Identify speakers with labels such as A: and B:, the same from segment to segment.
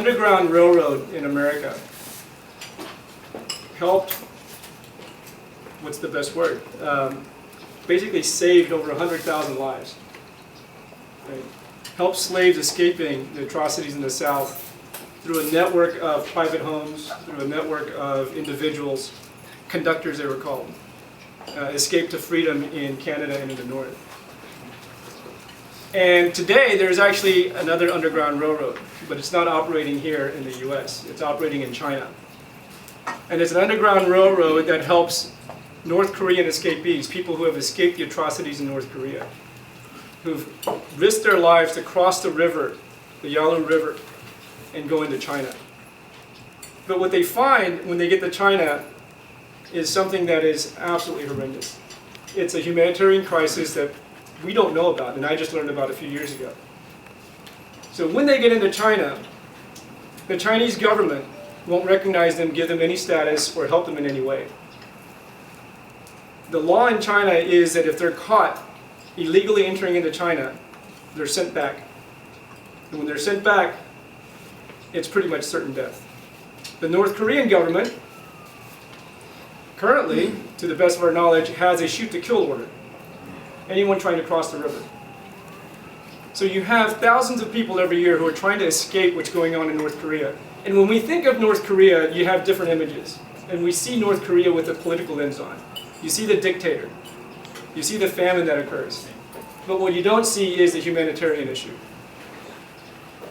A: Underground Railroad in America helped, what's the best word? Basically saved over 100,000 lives. Right? Helped slaves escaping the atrocities in the South through a network of private homes, through a network of individuals, conductors they were called, escaped to freedom in Canada and in the North. And today there's actually another Underground Railroad, but it's not operating here in the US. It's operating in China. And it's an Underground Railroad that helps North Korean escapees, people who have escaped the atrocities in North Korea, who've risked their lives to cross the river, the Yalu River, and go into China. But what they find when they get to China is something that is absolutely horrendous. It's a humanitarian crisis that we don't know about, and I just learned about a few years ago. So when they get into China, the Chinese government won't recognize them, give them any status, or help them in any way. The law in China is that if they're caught illegally entering into China, they're sent back. And when they're sent back, it's pretty much certain death. The North Korean government, currently, to the best of our knowledge, has a shoot-to-kill order. Anyone trying to cross the river. So you have thousands of people every year who are trying to escape what's going on in North Korea. And when we think of North Korea, you have different images. And we see North Korea with a political lens on. You see the dictator. You see the famine that occurs. But what you don't see is the humanitarian issue.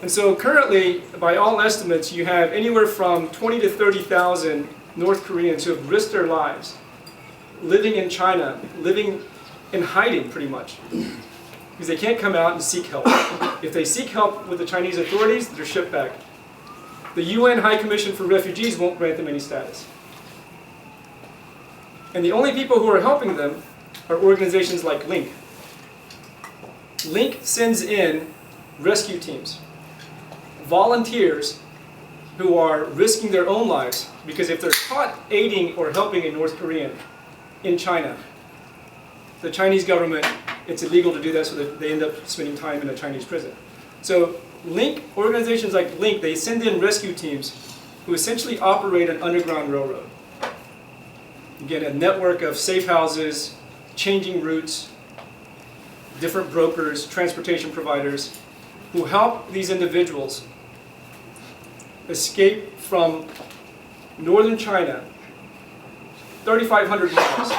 A: And so currently, by all estimates, you have anywhere from 20 to 30,000 North Koreans who have risked their lives living in China, living in hiding pretty much, because they can't come out and seek help. If they seek help with the Chinese authorities, they're shipped back. The UN High Commission for Refugees won't grant them any status. And the only people who are helping them are organizations like LiNK. LiNK sends in rescue teams, volunteers who are risking their own lives, because if they're caught aiding or helping a North Korean in China, the Chinese government, it's illegal to do that, so that they end up spending time in a Chinese prison. So LiNK, organizations like LiNK, they send in rescue teams who essentially operate an underground railroad. Again, a network of safe houses, changing routes, different brokers, transportation providers, who help these individuals escape from northern China, 3,500 miles.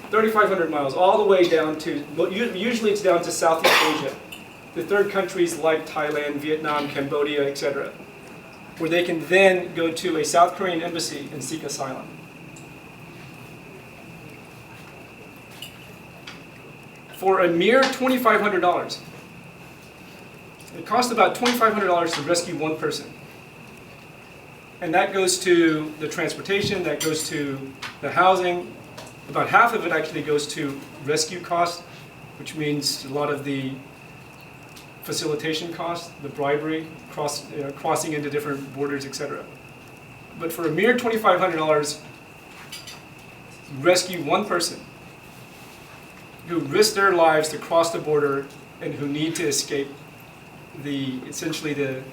A: 3,500 miles, all the way down to, usually it's down to Southeast Asia, the third countries like Thailand, Vietnam, Cambodia, etc., where they can then go to a South Korean embassy and seek asylum. For a mere $2,500. It costs about $2,500 to rescue one person. And that goes to the transportation, that goes to the housing. About half of it actually goes to rescue costs, which means a lot of the facilitation costs, the bribery, crossing into different borders, etc. But for a mere $2,500, rescue one person who risked their lives to cross the border and who need to escape essentially a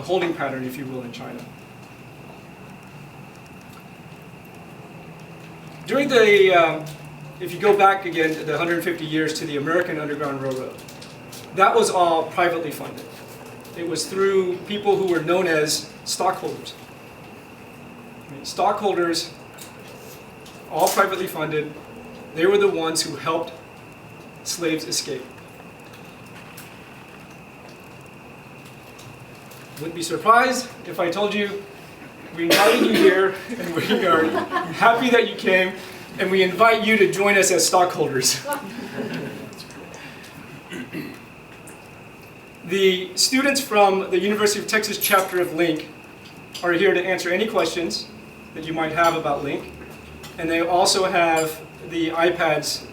A: holding pattern, if you will, in China. During if you go back again to the 150 years to the American Underground Railroad, that was all privately funded. It was through people who were known as stockholders. Stockholders, all privately funded, they were the ones who helped slaves escape. Wouldn't be surprised if I told you we invited you here, and we are happy that you came, and we invite you to join us as stockholders. The students from the University of Texas chapter of LiNK are here to answer any questions that you might have about LiNK, and they also have the iPads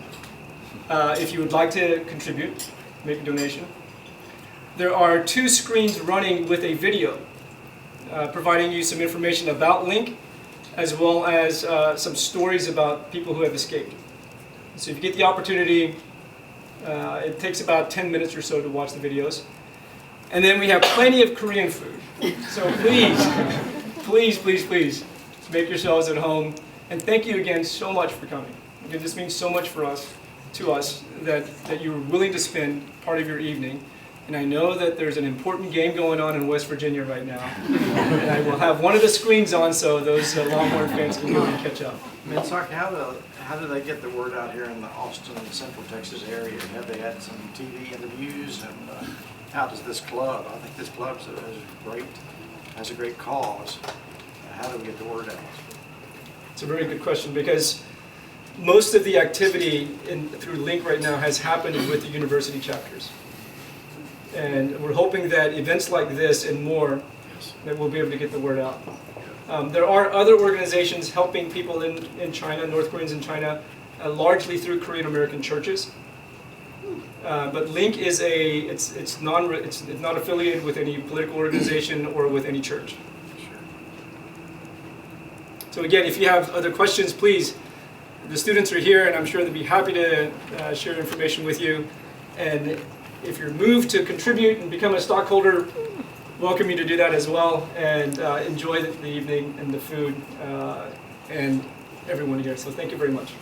A: if you would like to contribute, make a donation. There are 2 screens running with a video providing you some information about LiNK, as well as some stories about people who have escaped. So if you get the opportunity, it takes about 10 minutes or so to watch the videos. And then we have plenty of Korean food. So please, please, please, please, make yourselves at home. And thank you again so much for coming. Again, this means so much for us, that you were willing to spend part of your evening. And I know that there's an important game going on in West Virginia right now. And I will have one of the screens on so those Longhorn fans can go and catch up.
B: Minsok, how do they get the word out here in the Austin and Central Texas area? Have they had some TV interviews? And how does this club, I think this club has a great cause. How do we get the word out?
A: It's a very good question, because most of the activity through LiNK right now has happened with the university chapters. And we're hoping that events like this and more, that we'll be able to get the word out. There are other organizations helping people in China, North Koreans in China, largely through Korean American churches. But LiNK is it's not affiliated with any political organization or with any church. So again, if you have other questions, please, the students are here, and I'm sure they'll be happy to share information with you. And if you're moved to contribute and become a stockholder, welcome you to do that as well, and enjoy the evening and the food and everyone here. So thank you very much.